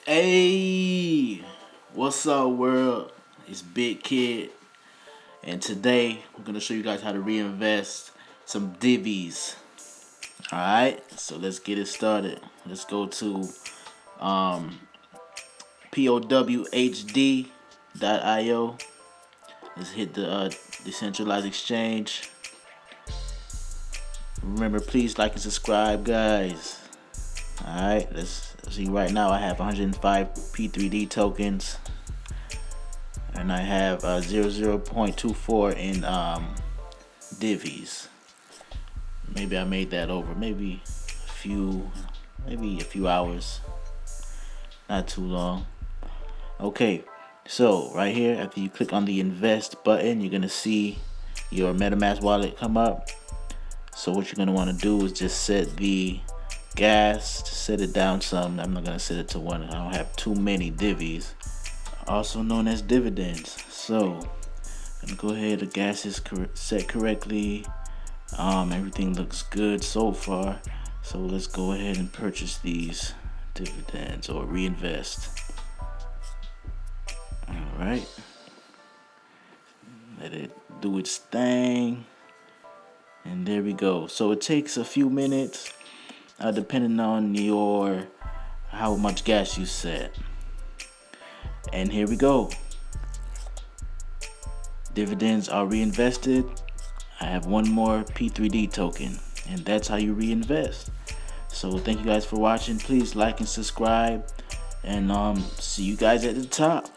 Hey, what's up, world? It's Big Kid, and today I'm gonna show you guys how to reinvest some divvies. All right, so let's get it started. Let's go to PoWh3D.io. Let's hit the decentralized exchange. Remember, please like and subscribe, guys. All right, let's see. Right now, I have 105 P3D tokens. And I have 0.24 in divvies. Maybe I made that over maybe a few hours, not too long. Okay, so right here, after you click on the invest button, you're gonna see your MetaMask wallet come up. So what you're gonna want to do is just set the gas, to set it down some. I'm not gonna set it to 1. I don't have too many divvies, also known as dividends. So I'm gonna go ahead. The gas is set correctly. Everything looks good so far. So let's go ahead and purchase these dividends or reinvest. All right, let it do its thing, and there we go. So it takes a few minutes, depending on how much gas you set. And here we go. Dividends are reinvested. I have one more P3D token, and that's how you reinvest. So thank you guys for watching. Please like and subscribe, and see you guys at the top.